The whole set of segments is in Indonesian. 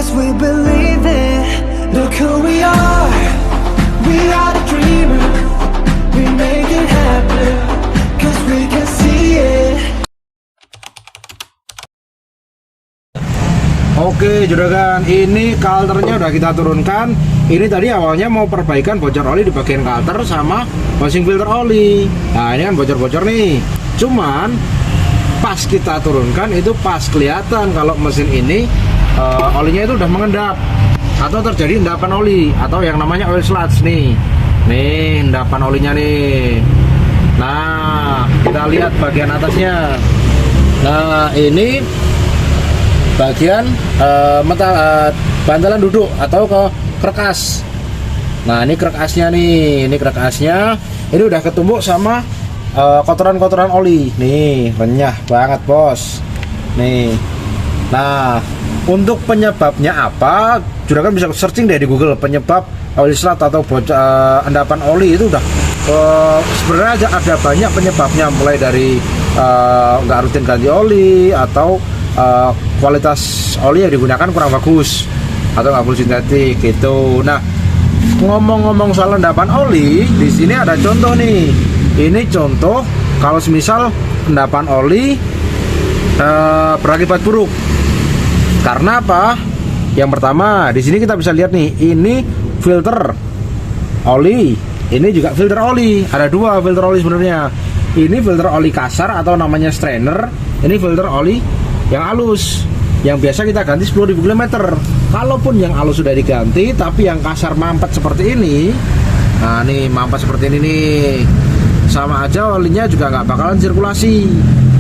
'cause we believe it. Look who we are the dreamers. We make it happen 'cause we can see it. Oke juragan, ini kalternya udah kita turunkan. Ini tadi awalnya mau perbaikan bocor oli di bagian kalter sama housing filter oli. Nah ini kan bocor-bocor nih. Cuman pas kita turunkan itu pas kelihatan kalau mesin ini olinya itu udah mengendap atau terjadi endapan oli atau yang namanya oil sludge nih. Nih endapan olinya nih. Nah kita lihat bagian atasnya. Nah ini bagian bantalan duduk atau ke kerkas. Nah ini kerkasnya nih, ini kerkasnya ini udah ketumbuk sama kotoran-kotoran oli. Nih renyah banget bos. Nih. Nah untuk penyebabnya apa? Juragan bisa searching deh di Google penyebab oil sludge atau endapan oli itu udah sebenarnya ada banyak penyebabnya, mulai dari nggak rutin ganti oli atau kualitas oli yang digunakan kurang bagus atau nggak full sintetik gitu. Nah ngomong-ngomong soal endapan oli, di sini ada contoh nih. Ini contoh kalau semisal endapan oli berakibat buruk. Karena apa? Yang pertama di sini kita bisa lihat nih, ini filter oli, ini juga filter oli. Ada dua filter oli sebenarnya. Ini filter oli kasar atau namanya strainer. Ini filter oli yang halus, yang biasa kita ganti 10.000 km. Kalaupun yang halus sudah diganti, tapi yang kasar mampet seperti ini, nah nih mampet seperti ini nih, sama aja olinya juga nggak bakalan sirkulasi.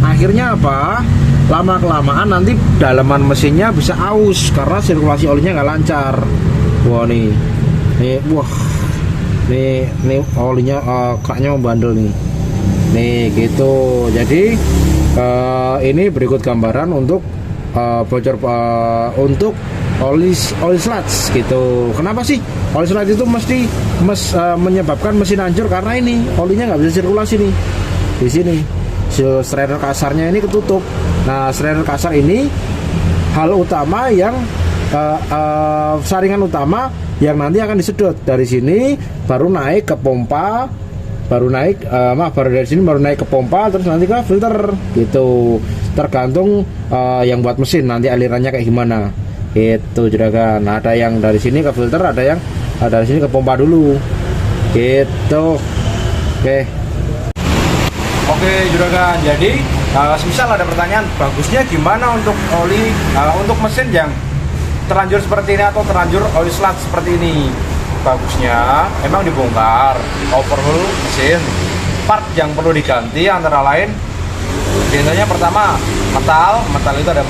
Akhirnya apa? Lama kelamaan nanti dalaman mesinnya bisa aus karena sirkulasi olinya nggak lancar. Wah nih, wah, nih olinya keraknya membandel nih. Nih gitu. Jadi ini berikut gambaran untuk bocor untuk oli sludge gitu. Kenapa sih oli sludge itu mesti menyebabkan mesin hancur? Karena ini olinya nggak bisa sirkulasi nih. Di sini strainer kasarnya ini ketutup. Nah strainer kasar ini hal utama yang saringan utama yang nanti akan disedot dari sini, baru naik ke pompa, baru dari sini baru naik ke pompa, terus nanti ke filter gitu. Tergantung yang buat mesin nanti alirannya kayak gimana gitu juragan. Nah, ada yang dari sini ke filter, ada yang dari sini ke pompa dulu gitu. Oke juragan, jadi misal ada pertanyaan bagusnya gimana untuk oli untuk mesin yang terlanjur seperti ini atau terlanjur oil sludge seperti ini. Bagusnya emang dibongkar, overhaul mesin. Part yang perlu diganti antara lain biasanya pertama metal itu ada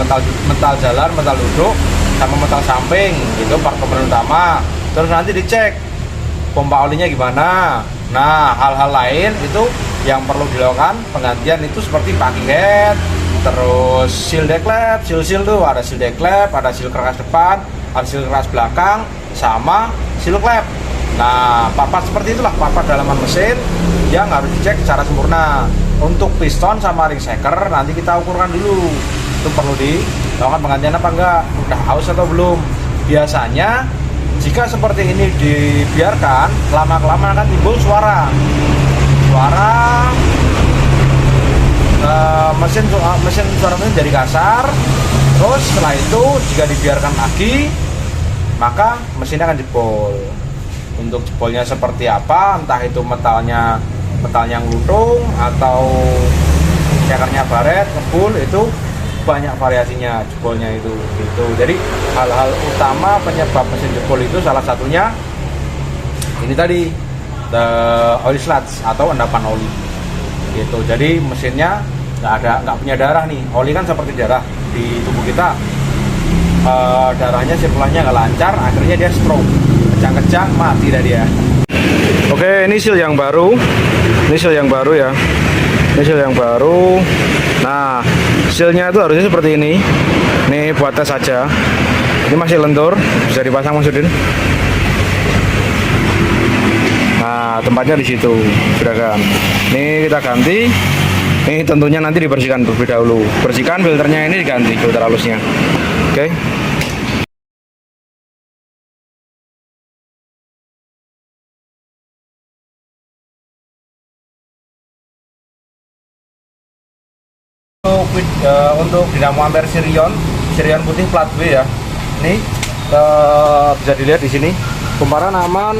metal jalan, metal duduk, sama metal samping, itu part komponen utama. Terus nanti dicek pompa olinya gimana. Nah hal-hal lain itu yang perlu dilakukan penggantian itu seperti packing head, terus seal decklap, seal tuh ada seal decklap, ada seal kerkas depan, ada seal kerkas belakang, sama seal klep. Nah part-part seperti itulah part-part dalaman mesin yang harus dicek secara sempurna. Untuk piston sama ring shaker nanti kita ukurkan dulu, itu perlu dilakukan penggantian apa enggak, udah aus atau belum. Biasanya jika seperti ini dibiarkan lama-kelamaan akan timbul suara mesin jadi kasar. Terus setelah itu jika dibiarkan lagi maka mesinnya akan jebol. Untuk jebolnya seperti apa, entah itu metalnya ngelutung atau cekernya baret, ngebul, itu banyak variasinya jebolnya itu gitu. Jadi hal-hal utama penyebab mesin jebol itu salah satunya ini tadi, oil sludge atau endapan oli gitu. Jadi mesinnya nggak punya darah nih. Oli kan seperti darah di tubuh kita, darahnya sirkulasinya nggak lancar, akhirnya dia stroke, kejang-kejang mati dah dia. Oke, ini seal yang baru. Ini seal yang baru ya. Ini seal yang baru. Nah, sealnya itu harusnya seperti ini. Ini buat tes saja. Ini masih lentur, bisa dipasang Mas Udin. Nah, tempatnya di situ, juragan. Ini kita ganti. Ini tentunya nanti dibersihkan terlebih dahulu. Bersihkan filternya, ini diganti filter halusnya. Oke. Untuk dinamo ampere Sirion putih plat B ya. Ini bisa dilihat di sini. Kumparan aman,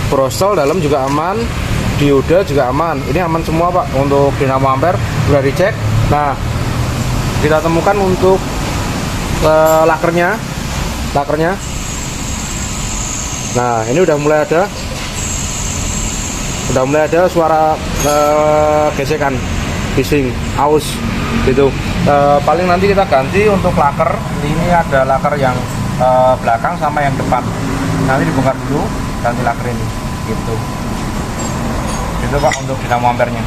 brosol dalam juga aman, dioda juga aman. Ini aman semua Pak. Untuk dinamo ampere sudah dicek. Nah, kita temukan untuk lakernya. Nah, ini udah mulai ada suara gesekan, bising, aus gitu. Paling nanti kita ganti untuk laker. Ini ada laker yang belakang sama yang depan. Nanti dibongkar dulu, ganti laker ini gitu. Itu Pak untuk dinamo ampernya.